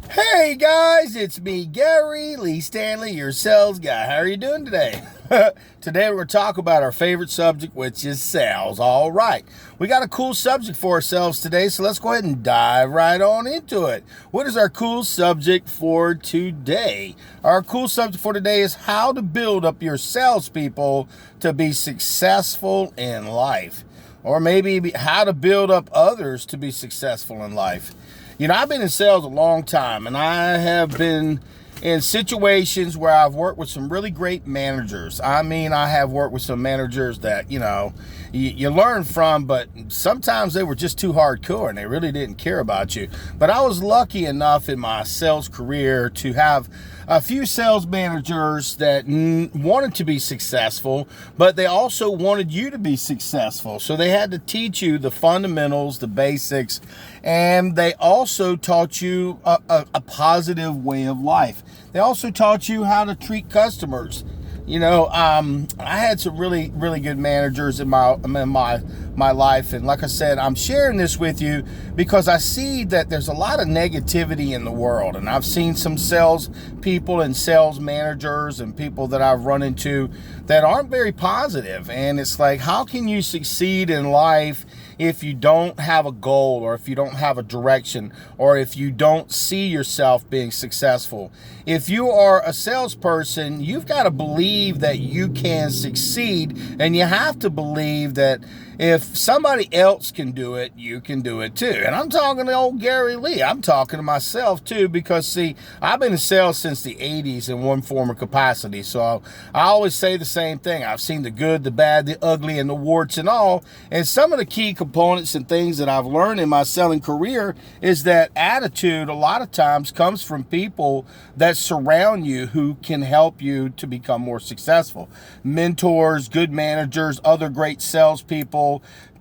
Hey guys, it's me, Gary Lee Stanley, your sales guy. How are you doing today? Today we're going to talk about our favorite subject, which is sales. All right, we got a cool subject for ourselves today, so let's go ahead and dive right on into it. What is our cool subject for today? Our cool subject for today is how to build up your salespeople to be successful in life, or maybe how to build up others to be successful in life. You know, I've been in sales a long time, and I have been in situations where I've worked with some really great managers. I have worked with some managers that, you learn from, but sometimes they were just too hardcore and they really didn't care about you. But I was lucky enough in my sales career to have a few sales managers that wanted to be successful, but they also wanted you to be successful. So they had to teach you the fundamentals, the basics, and they also taught you a positive way of life. They also taught you how to treat customers. I had some really, really good managers in my life, and like I said, I'm sharing this with you because I see that there's a lot of negativity in the world, and I've seen some sales people and sales managers and people that I've run into that aren't very positive. And it's like, how can you succeed in life if you don't have a goal, or if you don't have a direction, or if you don't see yourself being successful? If you are a salesperson, you've got to believe that you can succeed, and you have to believe that if somebody else can do it, you can do it too. And I'm talking to old Gary Lee. I'm talking to myself too, because see, I've been in sales since the 80s in one form or capacity. So I always say the same thing. I've seen the good, the bad, the ugly, and the warts and all. And some of the key components and things that I've learned in my selling career is that attitude a lot of times comes from people that surround you who can help you to become more successful. Mentors, good managers, other great salespeople,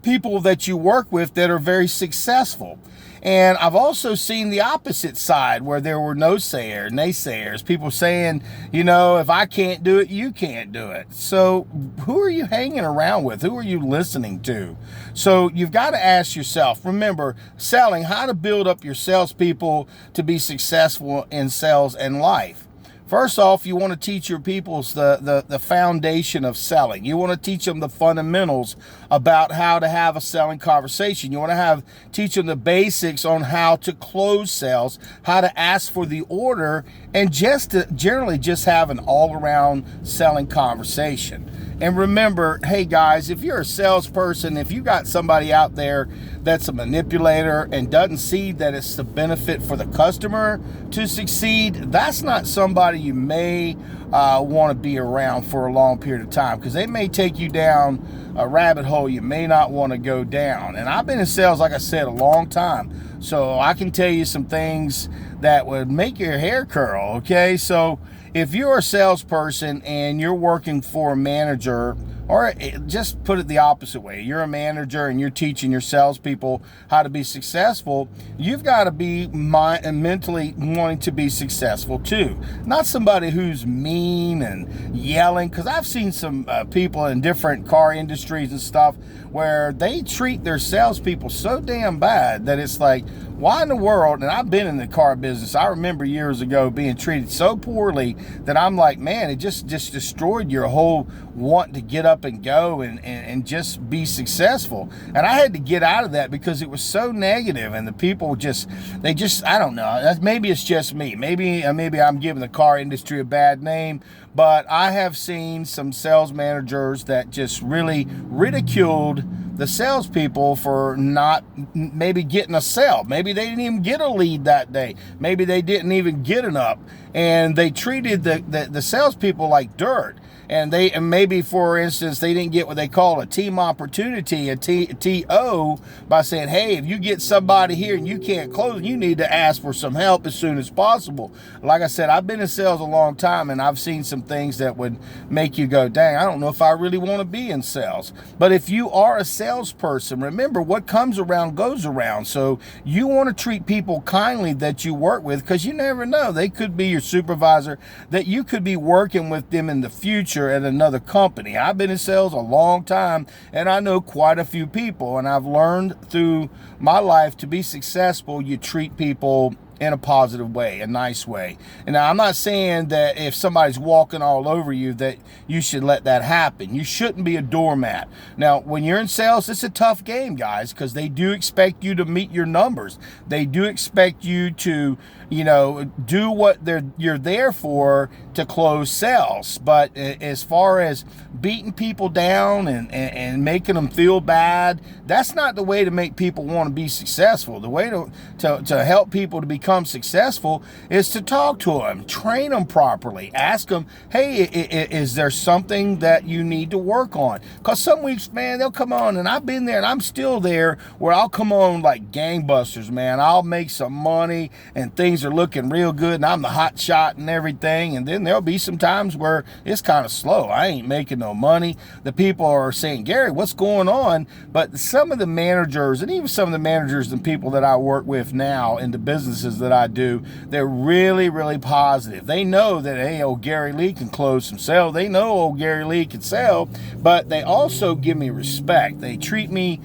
people that you work with that are very successful. And I've also seen the opposite side where there were naysayers, people saying, if I can't do it, you can't do it. So who are you hanging around with? Who are you listening to? So you've got to ask yourself, remember, selling, how to build up your salespeople to be successful in sales and life. First off, you want to teach your people the foundation of selling. You want to teach them the fundamentals about how to have a selling conversation. You want to teach them the basics on how to close sales, how to ask for the order, and just to generally just have an all-around selling conversation. And remember, hey guys, if you're a salesperson, if you got somebody out there that's a manipulator and doesn't see that it's the benefit for the customer to succeed, that's not somebody you may want to be around for a long period of time, because they may take you down a rabbit hole you may not want to go down. And I've been in sales, like I said, a long time, so I can tell you some things that would make your hair curl, okay? So if you're a salesperson and you're working for a manager, or just put it the opposite way, you're a manager and you're teaching your salespeople how to be successful, you've got to be mentally wanting to be successful too. Not somebody who's mean and yelling, because I've seen some people in different car industries and stuff where they treat their salespeople so damn bad that it's like, why in the world? And I've been in the car business. I remember years ago being treated so poorly that I'm like, man, it just destroyed your whole want to get up and go and just be successful. And I had to get out of that because it was so negative, and the people I don't know. Maybe it's just me. Maybe I'm giving the car industry a bad name, but I have seen some sales managers that just really ridiculed the salespeople for not maybe getting a sale. Maybe they didn't even get a lead that day. Maybe they didn't even get an up, and they treated the salespeople like dirt. And maybe, for instance, they didn't get what they call a team opportunity, a TO, by saying, hey, if you get somebody here and you can't close, you need to ask for some help as soon as possible. Like I said, I've been in sales a long time, and I've seen some things that would make you go, dang, I don't know if I really want to be in sales. But if you are a salesperson, remember, what comes around goes around. So you want to treat people kindly that you work with, because you never know. They could be your supervisor, that you could be working with them in the future at another company. I've been in sales a long time, and I know quite a few people, and I've learned through my life to be successful, you treat people in a positive way, a nice way. And now, I'm not saying that if somebody's walking all over you that you should let that happen. You shouldn't be a doormat. Now, when you're in sales, it's a tough game, guys, because they do expect you to meet your numbers. They do expect you to, do what you're there for, to close sales. But as far as beating people down and making them feel bad, that's not the way to make people want to be successful. The way to help people to become successful is to talk to them, train them properly, ask them, hey, is there something that you need to work on? Because some weeks, man, they'll come on, and I've been there and I'm still there, where I'll come on like gangbusters, man. I'll make some money and things are looking real good and I'm the hot shot and everything. And then there'll be some times where it's kind of slow. I ain't making no money. The people are saying, Gary, what's going on? But some of the managers, and even some of the managers and people that I work with now in the businesses that I do, they're really, really positive. They know that, hey, old Gary Lee can close some sales. They know old Gary Lee can sell, but they also give me respect. They treat me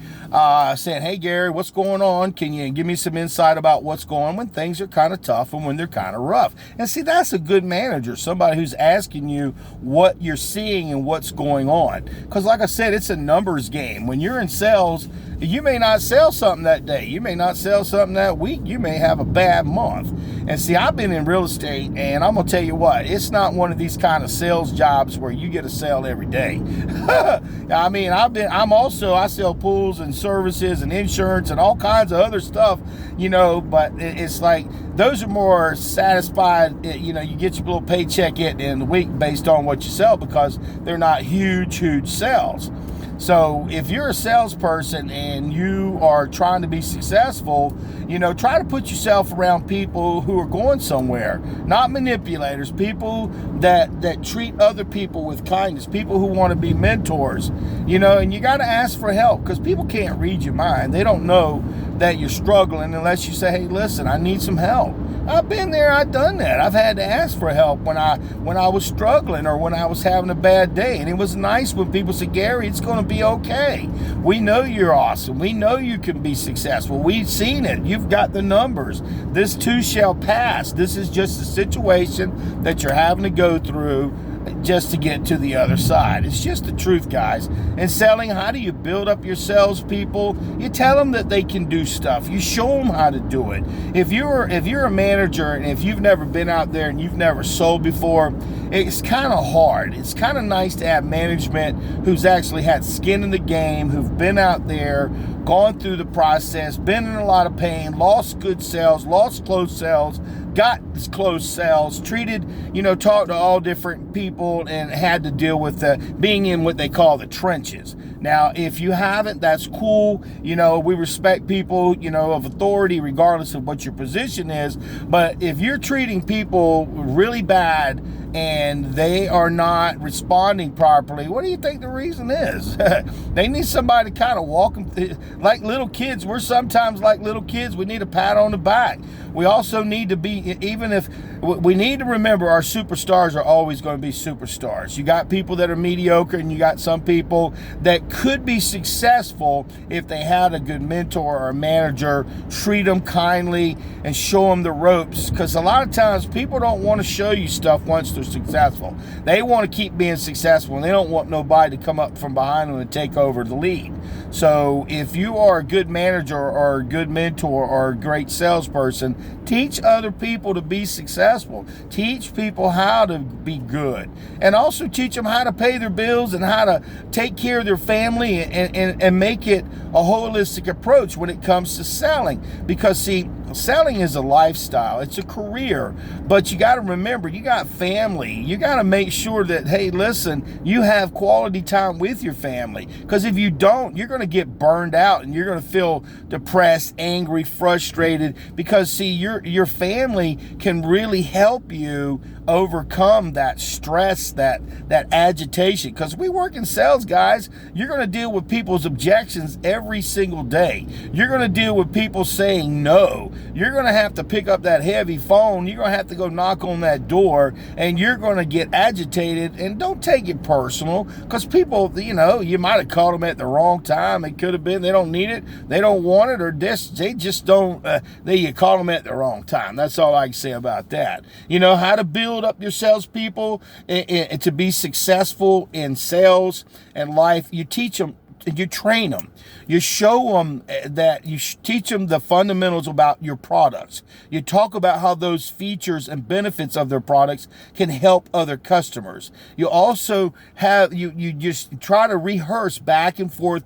saying, hey, Gary, what's going on? Can you give me some insight about what's going on when things are kind of tough and when they're kind of rough? And see, that's a good manager, somebody who's asking you what you're seeing and what's going on. Because like I said, it's a numbers game. When you're in sales, you may not sell something that day. You may not sell something that week. You may have a bad month. And see, I've been in real estate, and I'm going to tell you what, it's not one of these kind of sales jobs where you get a sale every day. I mean, I sell pools and services and insurance and all kinds of other stuff, but it's like, those are more satisfied, you get your little paycheck in the week based on what you sell, because they're not huge sales. So if you're a salesperson and you are trying to be successful, try to put yourself around people who are going somewhere, not manipulators, people that treat other people with kindness, people who want to be mentors, and you got to ask for help, because people can't read your mind. They don't know that you're struggling unless you say, hey, listen, I need some help. I've been there, I've done that. I've had to ask for help when I was struggling or when I was having a bad day. And it was nice when people said, Gary, it's going to be okay. We know you're awesome. We know you can be successful. We've seen it. You've got the numbers. This too shall pass. This is just a situation that you're having to go through just to get to the other side. It's just the truth, guys. In selling, how do you build up your salespeople? You tell them that they can do stuff. You show them how to do it. If you're a manager and if you've never been out there and you've never sold before, it's kind of hard. It's kind of nice to have management who's actually had skin in the game, who've been out there, gone through the process, been in a lot of pain, lost good sales, lost closed sales, got closed sales, treated, talked to all different people and had to deal with being in what they call the trenches. Now, if you haven't, that's cool. We respect people, of authority, regardless of what your position is. But if you're treating people really bad and they are not responding properly, what do you think the reason is? They need somebody to kind of walk them through. Like little kids, we're sometimes like little kids. We need a pat on the back. We also need to be, even if we need to remember, our superstars are always going to be superstars. You got people that are mediocre and you got some people that could be successful if they had a good mentor or a manager, treat them kindly and show them the ropes. Because a lot of times people don't want to show you stuff once they're successful. They want to keep being successful and they don't want nobody to come up from behind them and take over the lead. So if you are a good manager or a good mentor or a great salesperson, teach other people to be successful. Teach people how to be good. And also teach them how to pay their bills and how to take care of their family and make it a holistic approach when it comes to selling. Because, see, selling is a lifestyle. It's a career. But you got to remember, you got family. You got to make sure that, hey, listen, you have quality time with your family. Because if you don't, you're going to get burned out and you're going to feel depressed, angry, frustrated. Because, see, your family can really help you overcome that stress, that agitation. Because we work in sales, guys, you're going to deal with people's objections every single day. You're going to deal with people saying no. You're going to have to pick up that heavy phone. You're going to have to go knock on that door, and you're going to get agitated. And don't take it personal, because people, you might have called them at the wrong time. It could have been they don't need it, they don't want it, or they just don't. You call them at the wrong time. That's all I can say about that. How to build up your salespeople and to be successful in sales and life. You teach them, you train them, you show them that you teach them the fundamentals about your products. You talk about how those features and benefits of their products can help other customers. You also have, you just try to rehearse back and forth,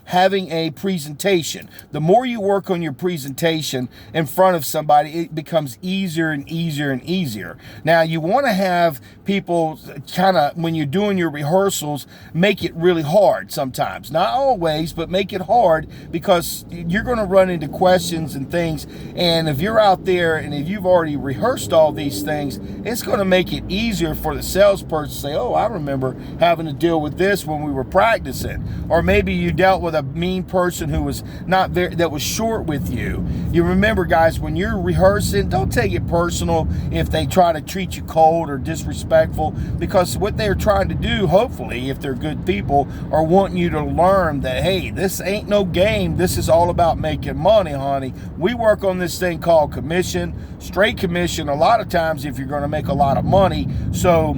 having a presentation. The more you work on your presentation in front of somebody, it becomes easier and easier and easier. Now, you want to have people kind of, when you're doing your rehearsals, make it really hard sometimes. Not always, but make it hard, because you're going to run into questions and things. And if you're out there and if you've already rehearsed all these things, it's going to make it easier for the salesperson to say, oh, I remember having to deal with this when we were practicing. Or maybe you dealt with a mean person who was that was short with you. You remember, guys, when you're rehearsing, don't take it personal if they try to treat you cold or disrespectful, because what they're trying to do, hopefully, if they're good people, are wanting you to learn that, hey, this ain't no game. This is all about making money, honey. We work on this thing called commission, straight commission, a lot of times if you're going to make a lot of money. So,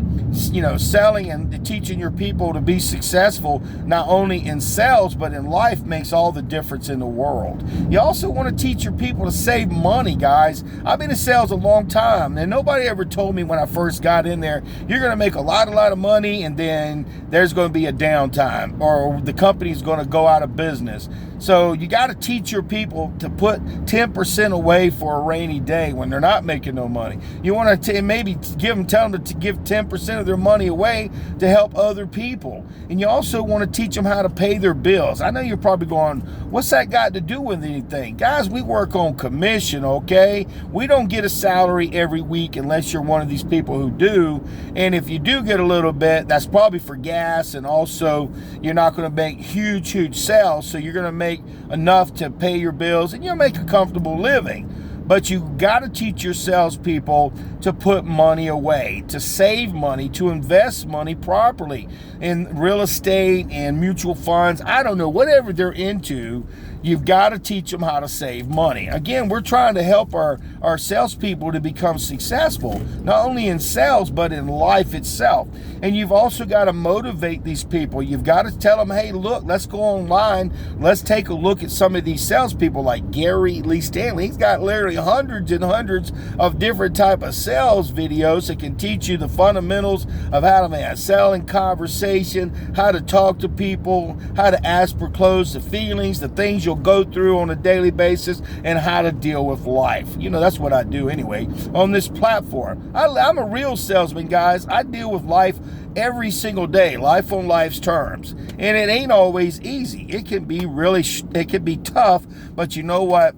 selling and teaching your people to be successful, not only in sales, but in life, makes all the difference in the world. You also want to teach your people to save money, guys. I've been in sales a long time, and nobody ever told me when I first got in there, you're going to make a lot of money, and then there's going to be a downtime, or the company's going to go out of business. So you got to teach your people to put 10% away for a rainy day when they're not making no money. You want to maybe tell them to give 10% of their money away to help other people. And you also want to teach them how to pay their bills. I know you're probably going, what's that got to do with anything? Guys, we work on commission, okay? We don't get a salary every week unless you're one of these people who do. And if you do get a little bit, that's probably for gas, and also you're not going to make huge sales, so you're going to make enough to pay your bills, and you'll make a comfortable living. But you got to teach your salespeople to put money away, to save money, to invest money properly in real estate and mutual funds. I don't know, whatever they're into, you've got to teach them how to save money. Again, we're trying to help our salespeople to become successful, not only in sales, but in life itself. And you've also got to motivate these people. You've got to tell them, hey, look, let's go online. Let's take a look at some of these salespeople like Gary Lee Stanley. He's got literally hundreds and hundreds of different type of sales videos that can teach you the fundamentals of how to make a selling conversation, how to talk to people, how to ask for close, the feelings, the things you'll go through on a daily basis, and how to deal with life. That's what I do anyway on this platform. I'm a real salesman, guys. I deal with life every single day, life on life's terms. And it ain't always easy. It can be tough, but you know what?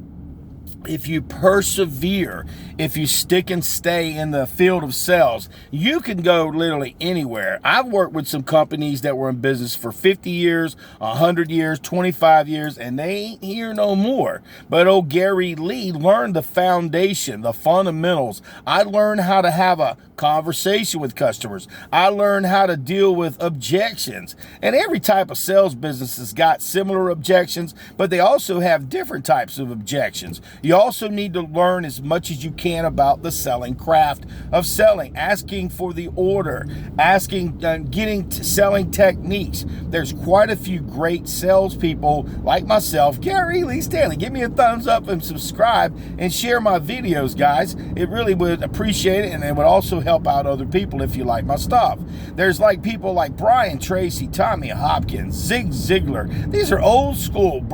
If you persevere, if you stick and stay in the field of sales, you can go literally anywhere. I've worked with some companies that were in business for 50 years, 100 years, 25 years, and they ain't here no more. But old Gary Lee learned the foundation, the fundamentals. I learned how to have a conversation with customers. I learned how to deal with objections. And every type of sales business has got similar objections, but they also have different types of objections. You also need to learn as much as you can about the selling craft of selling, asking for the order, selling techniques. There's quite a few great salespeople like myself, Gary Lee Stanley. Give me a thumbs up and subscribe and share my videos, guys. It really would appreciate it, and it would also help out other people if you like my stuff. There's people like Brian Tracy, Tommy Hopkins, Zig Ziglar. These are old school.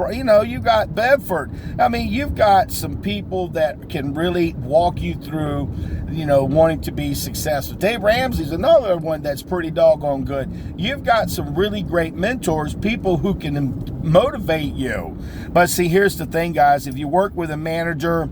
You got Bedford. You've got some people that can really walk you through, wanting to be successful. Dave Ramsey's another one that's pretty doggone good. You've got some really great mentors, people who can motivate you. But see, here's the thing, guys. If you work with a manager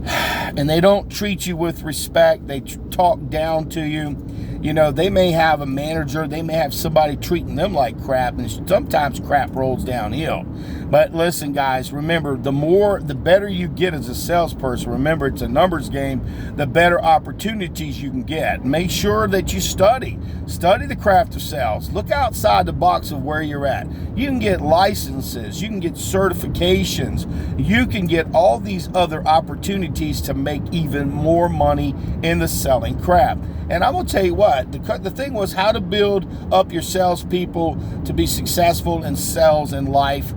and they don't treat you with respect, they talked down to you. You know, they may have a manager, they may have somebody treating them like crap, and sometimes crap rolls downhill. But listen, guys, remember, the better you get as a salesperson, remember, it's a numbers game, the better opportunities you can get. Make sure that you study the craft of sales. Look outside the box of where you're at. You can get licenses, you can get certifications, you can get all these other opportunities to make even more money in the selling craft. And I'm going to tell you what, the thing was how to build up your salespeople to be successful in sales and life.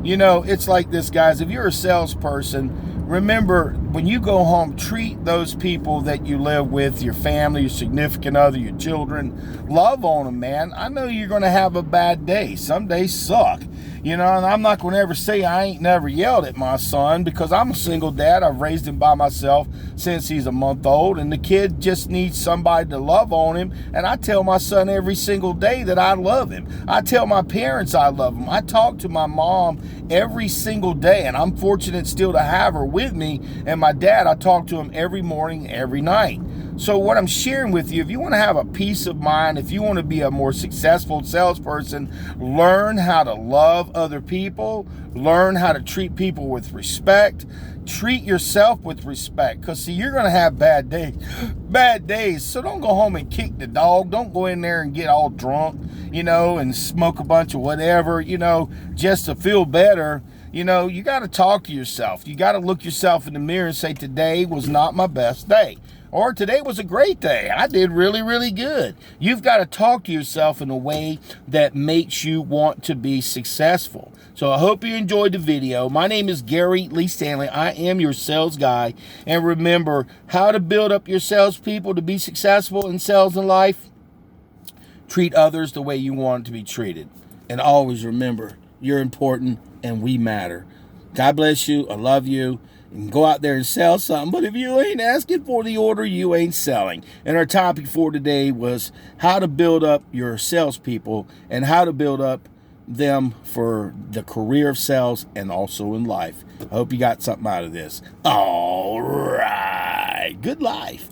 You know, it's like this, guys. If you're a salesperson, remember, when you go home, treat those people that you live with, your family, your significant other, your children. Love on them, man. I know you're going to have a bad day. Some days suck. You know, and I'm not going to ever say I ain't never yelled at my son, because I'm a single dad. I've raised him by myself since he's a month old, and the kid just needs somebody to love on him. And I tell my son every single day that I love him. I tell my parents I love them. I talk to my mom every single day, and I'm fortunate still to have her with me. And my dad, I talk to him every morning, every night. So what I'm sharing with you, if you want to have a peace of mind, if you want to be a more successful salesperson, learn how to love other people, learn how to treat people with respect, treat yourself with respect, because see, you're going to have bad days. So don't go home and kick the dog. Don't go in there and get all drunk, you know, and smoke a bunch of whatever, you know, just to feel better. You know, you got to talk to yourself. You got to look yourself in the mirror and say, today was not my best day. Or today was a great day. I did really, really good. You've got to talk to yourself in a way that makes you want to be successful. So I hope you enjoyed the video. My name is Gary Lee Stanley. I am your sales guy. And remember, how to build up your salespeople to be successful in sales and life. Treat others the way you want to be treated. And always remember, you're important and we matter. God bless you. I love you. You can go out there and sell something, but if you ain't asking for the order, you ain't selling. And our topic for today was how to build up your salespeople and how to build up them for the career of sales and also in life. I hope you got something out of this. All right. Good life.